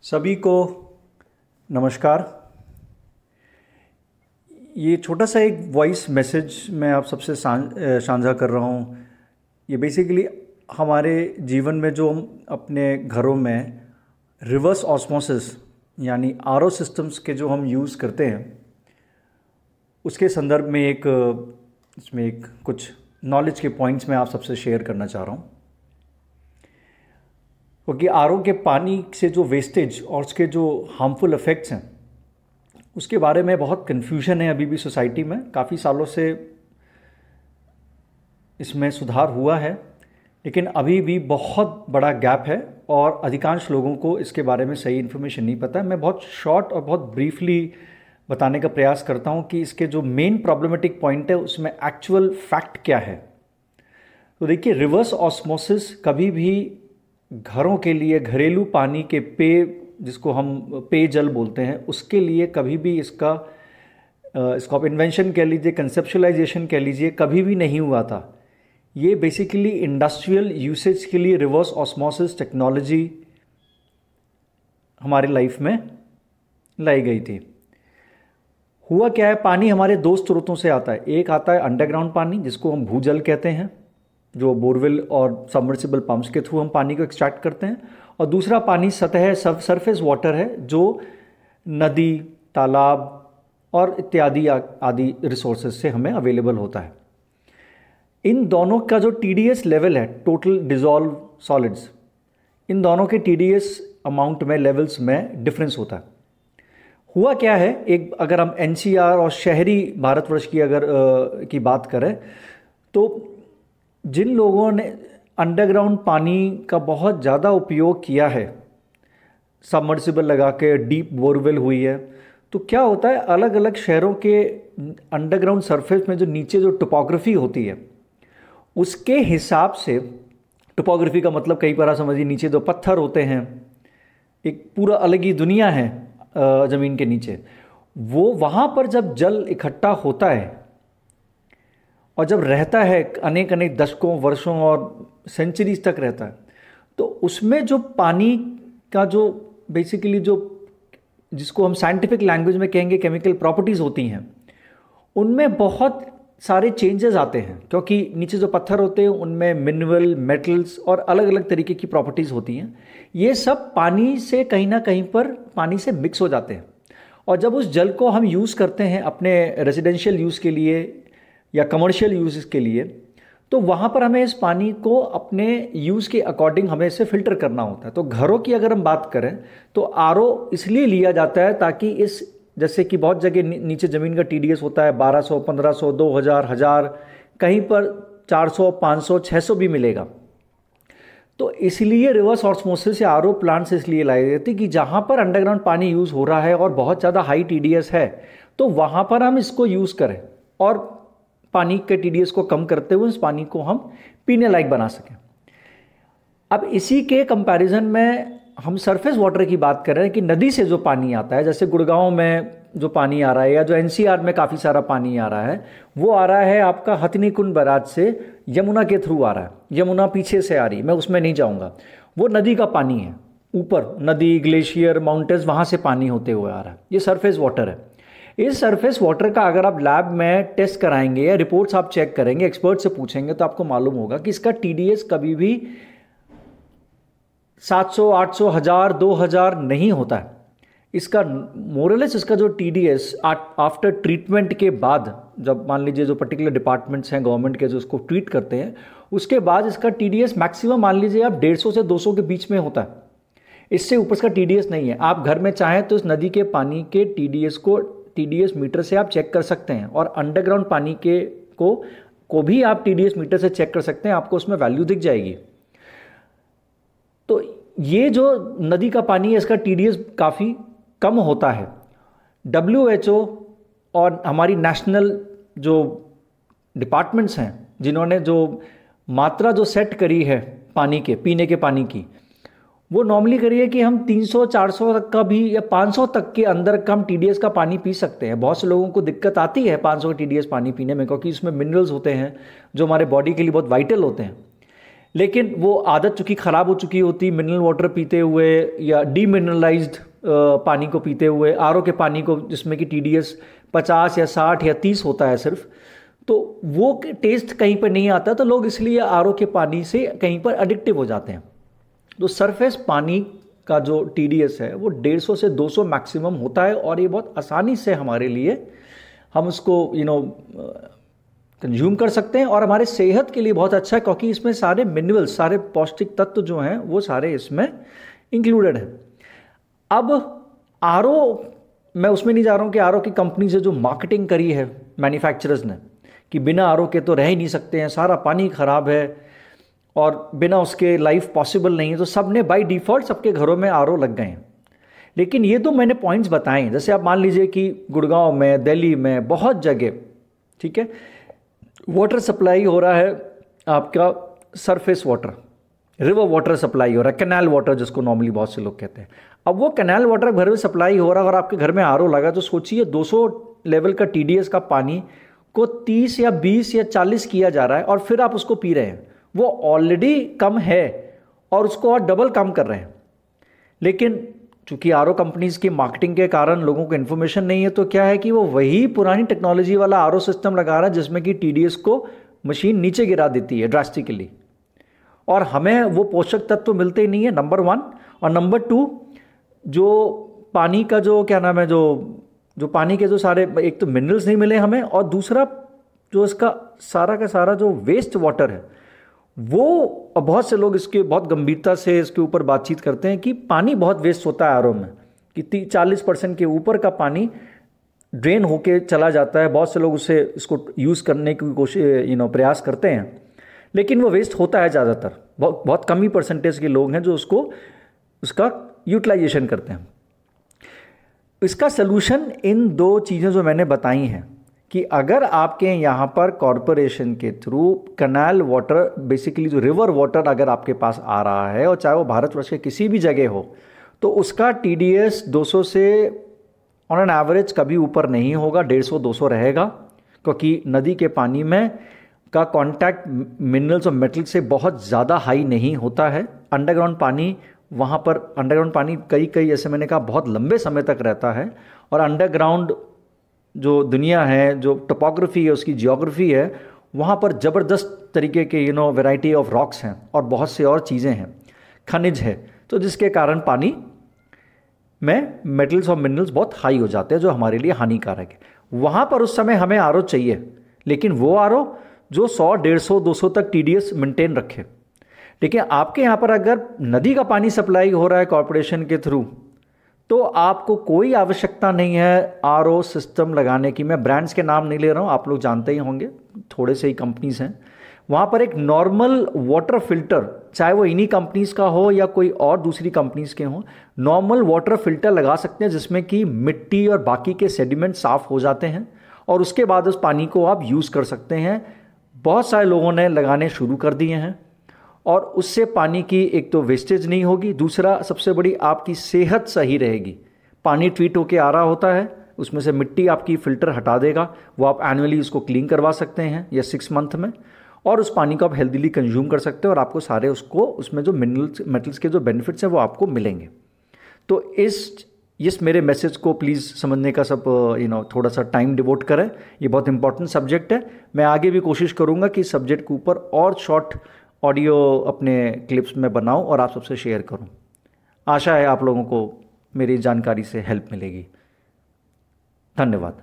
सभी को नमस्कार। ये छोटा सा एक वॉइस मैसेज मैं आप सबसे साझा कर रहा हूँ। ये बेसिकली हमारे जीवन में जो हम अपने घरों में रिवर्स ऑस्मोसिस यानी आरओ सिस्टम्स के जो हम यूज़ करते हैं उसके संदर्भ में इसमें एक कुछ नॉलेज के पॉइंट्स मैं आप सबसे शेयर करना चाह रहा हूँ। क्योंकि आरओ के पानी से जो वेस्टेज और उसके जो हार्मफुल इफ़ेक्ट्स हैं उसके बारे में बहुत कन्फ्यूजन है अभी भी सोसाइटी में। काफ़ी सालों से इसमें सुधार हुआ है लेकिन अभी भी बहुत बड़ा गैप है और अधिकांश लोगों को इसके बारे में सही इन्फॉर्मेशन नहीं पता है। मैं बहुत शॉर्ट और बहुत ब्रीफली बताने का प्रयास करता हूँ कि इसके जो मेन प्रॉब्लमेटिक पॉइंट है उसमें एक्चुअल फैक्ट क्या है। तो देखिए, रिवर्स ऑस्मोसिस कभी भी घरों के लिए घरेलू पानी के जिसको हम पेयजल बोलते हैं उसके लिए कभी भी इसको आप इन्वेंशन कह लीजिए, कंसेप्चुअलाइजेशन कह लीजिए, कभी भी नहीं हुआ था। ये बेसिकली इंडस्ट्रियल यूसेज के लिए रिवर्स ऑस्मोसिस टेक्नोलॉजी हमारे लाइफ में लाई गई थी। हुआ क्या है, पानी हमारे दो स्रोतों से आता है। एक आता है अंडरग्राउंड पानी जिसको हम भूजल कहते हैं, जो बोरवेल और सबमर्सिबल पंप्स के थ्रू हम पानी को एक्सट्रैक्ट करते हैं, और दूसरा पानी सतह सरफेस वाटर है जो नदी, तालाब और इत्यादि आदि रिसोर्सेज से हमें अवेलेबल होता है। इन दोनों का जो टीडीएस लेवल है, टोटल डिजॉल्व सॉलिड्स, इन दोनों के टीडीएस अमाउंट में, लेवल्स में डिफरेंस होता है। हुआ क्या है, एक अगर हम एनसीआर और शहरी भारतवर्ष की की बात करें तो जिन लोगों ने अंडरग्राउंड पानी का बहुत ज़्यादा उपयोग किया है, सबमर्सिबल लगा के डीप बोरवेल हुई है, तो क्या होता है, अलग अलग शहरों के अंडरग्राउंड सरफेस में जो नीचे जो टोपोग्राफी होती है उसके हिसाब से, टोपोग्राफी का मतलब कई बार समझिए नीचे जो पत्थर होते हैं, एक पूरा अलग ही दुनिया है ज़मीन के नीचे, वो वहाँ पर जब जल इकट्ठा होता है और जब रहता है अनेक अनेक दशकों, वर्षों और सेंचुरीज तक रहता है, तो उसमें जो पानी का जो बेसिकली जो जिसको हम साइंटिफिक लैंग्वेज में कहेंगे केमिकल प्रॉपर्टीज़ होती हैं, उनमें बहुत सारे चेंजेस आते हैं। क्योंकि नीचे जो पत्थर होते हैं उनमें मिनरल, मेटल्स और अलग अलग तरीके की प्रॉपर्टीज़ होती हैं। ये सब पानी से कहीं ना कहीं पर पानी से मिक्स हो जाते हैं, और जब उस जल को हम यूज़ करते हैं अपने रेजिडेंशियल यूज़ के लिए या कमर्शियल यूज़ के लिए, तो वहाँ पर हमें इस पानी को अपने यूज़ के अकॉर्डिंग हमें इसे फ़िल्टर करना होता है। तो घरों की अगर हम बात करें तो आरओ इसलिए लिया जाता है ताकि इस, जैसे कि बहुत जगह नीचे ज़मीन का टीडीएस होता है 1200, 1500, 2000, 1000, कहीं पर 400, 500, 600 भी मिलेगा। तो इसलिए रिवर्स ऑस्मोसिस या आरओ प्लांट्स इसलिए लाए जाते हैं कि जहाँ पर अंडरग्राउंड पानी यूज़ हो रहा है और बहुत ज़्यादा हाई टीडीएस है, तो वहाँ पर हम इसको यूज़ करें और पानी के टीडीएस को कम करते हुए उस पानी को हम पीने लायक बना सकें। अब इसी के कंपैरिजन में हम सरफेस वाटर की बात कर रहे हैं कि नदी से जो पानी आता है, जैसे गुड़गांव में जो पानी आ रहा है या जो एनसीआर में काफ़ी सारा पानी आ रहा है, वो आ रहा है आपका हथनीकुंड बैराज से, यमुना के थ्रू आ रहा है। यमुना पीछे से आ रही है, मैं उसमें नहीं जाऊँगा। वो नदी का पानी है, ऊपर नदी, ग्लेशियर, माउंटेन्स, वहाँ से पानी होते हुए आ रहा है। ये सरफेस वाटर है। इस सरफेस वाटर का अगर आप लैब में टेस्ट कराएंगे या रिपोर्ट्स आप चेक करेंगे, एक्सपर्ट से पूछेंगे, तो आपको मालूम होगा कि इसका टीडीएस कभी भी 700, 800, 1000, 2000 नहीं होता है। इसका मोरलेस इसका जो टीडीएस आफ्टर ट्रीटमेंट के बाद, जब मान लीजिए जो पर्टिकुलर डिपार्टमेंट्स हैं गवर्नमेंट के जो उसको ट्रीट करते हैं, उसके बाद इसका टीडीएस मैक्सिमम मान लीजिए आप 150 से 200 के बीच में होता है। इससे ऊपर इसका टीडीएस नहीं है। आप घर में चाहें तो इस नदी के पानी के टीडीएस को टीडीएस मीटर से आप चेक कर सकते हैं, और अंडरग्राउंड पानी के को भी आप टीडीएस मीटर से चेक कर सकते हैं, आपको उसमें वैल्यू दिख जाएगी। तो ये जो नदी का पानी है इसका टीडीएस काफ़ी कम होता है। WHO और हमारी नेशनल जो डिपार्टमेंट्स हैं, जिन्होंने जो मात्रा जो सेट करी है पानी के, पीने के पानी की, वो नॉर्मली करिए कि हम 300, 400 तक का भी या 500 तक के अंदर का हम टीडीएस का पानी पी सकते हैं। बहुत से लोगों को दिक्कत आती है 500 टीडीएस पानी पीने में, क्योंकि इसमें मिनरल्स होते हैं जो हमारे बॉडी के लिए बहुत वाइटल होते हैं। लेकिन वो आदत चूंकि ख़राब हो चुकी होती मिनरल वाटर पीते हुए या डीमिनरलाइज्ड पानी को पीते हुए, आरओ के पानी को जिसमें कि टीडीएस 50 या 60 या 30 होता है सिर्फ, तो वो टेस्ट कहीं पर नहीं आता, तो लोग इसलिए आरओ के पानी से कहीं पर एडिक्टिव हो जाते हैं। तो सरफेस पानी का जो टीडीएस है वो 150 से 200 मैक्सिमम होता है, और ये बहुत आसानी से हमारे लिए हम उसको कंज्यूम कर सकते हैं, और हमारे सेहत के लिए बहुत अच्छा है, क्योंकि इसमें सारे मिनरल्स, सारे पौष्टिक तत्व जो हैं वो सारे इसमें इंक्लूडेड हैं। अब आरओ, मैं उसमें नहीं जा रहा हूँ कि आरओ की कंपनी से जो मार्केटिंग करी है मैन्युफैक्चरर्स ने कि बिना आरओ के तो रह ही नहीं सकते हैं, सारा पानी खराब है और बिना उसके लाइफ पॉसिबल नहीं है, तो सब ने बाय डिफ़ॉल्ट सबके घरों में आरओ लग गए हैं। लेकिन ये तो मैंने पॉइंट्स बताए, जैसे आप मान लीजिए कि गुड़गांव में, दिल्ली में, बहुत जगह, ठीक है, वाटर सप्लाई हो रहा है आपका surface water, river water supply हो रहा है, कैनाल वाटर जिसको नॉर्मली बहुत से लोग कहते हैं। अब वो कैनाल वाटर घर में सप्लाई हो रहा है और आपके घर में आरओ लगा, तो सोचिए 200 लेवल का टीडीएस का पानी को 30 या 20 या 40 किया जा रहा है, और फिर आप उसको पी रहे हैं। वो ऑलरेडी कम है और उसको और डबल कम कर रहे हैं। लेकिन चूंकि आरओ कंपनीज की मार्केटिंग के कारण लोगों को इन्फॉर्मेशन नहीं है, तो क्या है कि वो वही पुरानी टेक्नोलॉजी वाला आरओ सिस्टम लगा रहा है जिसमें कि टीडीएस को मशीन नीचे गिरा देती है ड्रास्टिकली, और हमें वो पोषक तत्व तो मिलते ही नहीं है, नंबर 1। और नंबर 2, जो पानी का जो क्या नाम है, जो पानी के जो सारे, एक तो मिनरल्स नहीं मिले हमें, और दूसरा जो इसका सारा का सारा जो वेस्ट वाटर है, वो बहुत से लोग इसके बहुत गंभीरता से इसके ऊपर बातचीत करते हैं कि पानी बहुत वेस्ट होता है आरओ में, कि 40% के ऊपर का पानी ड्रेन होके चला जाता है। बहुत से लोग उसे इसको यूज़ करने की कोशिश प्रयास करते हैं, लेकिन वो वेस्ट होता है ज़्यादातर। बहुत कम ही परसेंटेज के लोग हैं जो उसका यूटिलाइजेशन करते हैं। इसका सलूशन इन 2 चीज़ें जो मैंने बताई हैं, कि अगर आपके यहाँ पर कॉरपोरेशन के थ्रू कैनाल वाटर, बेसिकली जो रिवर वाटर अगर आपके पास आ रहा है, और चाहे वो भारतवर्ष के किसी भी जगह हो, तो उसका टीडीएस 200 से ऑन एन एवरेज कभी ऊपर नहीं होगा, 150-200 रहेगा, क्योंकि नदी के पानी में का कांटेक्ट मिनरल्स और मेटल से बहुत ज़्यादा हाई नहीं होता है। अंडरग्राउंड पानी, वहाँ पर अंडरग्राउंड पानी कई जैसे मैंने कहा बहुत लंबे समय तक रहता है, और अंडरग्राउंड जो दुनिया है, जो टोपोग्राफी है, उसकी जियोग्राफी है, वहाँ पर ज़बरदस्त तरीके के वैरायटी ऑफ रॉक्स हैं और बहुत से और चीज़ें हैं, खनिज है, तो जिसके कारण पानी में मेटल्स और मिनरल्स बहुत हाई हो जाते हैं, जो हमारे लिए हानिकारक है। वहाँ पर उस समय हमें आरओ चाहिए, लेकिन वो आरओ जो 100, 150, 200 तक टीडीएस मेंटेन रखे। लेकिन आपके यहाँ पर अगर नदी का पानी सप्लाई हो रहा है कॉरपोरेशन के थ्रू, तो आपको कोई आवश्यकता नहीं है आरओ सिस्टम लगाने की। मैं ब्रांड्स के नाम नहीं ले रहा हूँ, आप लोग जानते ही होंगे, थोड़े से ही कंपनीज हैं। वहाँ पर एक नॉर्मल वाटर फिल्टर, चाहे वो इन्हीं कंपनीज का हो या कोई और दूसरी कंपनीज के हों, नॉर्मल वाटर फिल्टर लगा सकते हैं, जिसमें कि मिट्टी और बाकी के सेडिमेंट साफ़ हो जाते हैं, और उसके बाद उस पानी को आप यूज़ कर सकते हैं। बहुत सारे लोगों ने लगाने शुरू कर दिए हैं, और उससे पानी की एक तो वेस्टेज नहीं होगी, दूसरा सबसे बड़ी आपकी सेहत सही रहेगी। पानी ट्रीट होके आ रहा होता है, उसमें से मिट्टी आपकी फ़िल्टर हटा देगा, वो आप एनुअली उसको क्लीन करवा सकते हैं या 6 मंथ में, और उस पानी को आप हेल्दीली कंज्यूम कर सकते हैं, और आपको सारे उसमें जो मिनरल्स मेटल्स के जो बेनिफिट्स हैं वो आपको मिलेंगे। तो इस मेरे मैसेज को प्लीज़ समझने का सब थोड़ा सा टाइम डिवोट करें। ये बहुत इंपॉर्टेंट सब्जेक्ट है। मैं आगे भी कोशिश करूँगा कि सब्जेक्ट के ऊपर और शॉर्ट ऑडियो अपने क्लिप्स में बनाऊं और आप सबसे शेयर करूं। आशा है आप लोगों को मेरी जानकारी से हेल्प मिलेगी। धन्यवाद।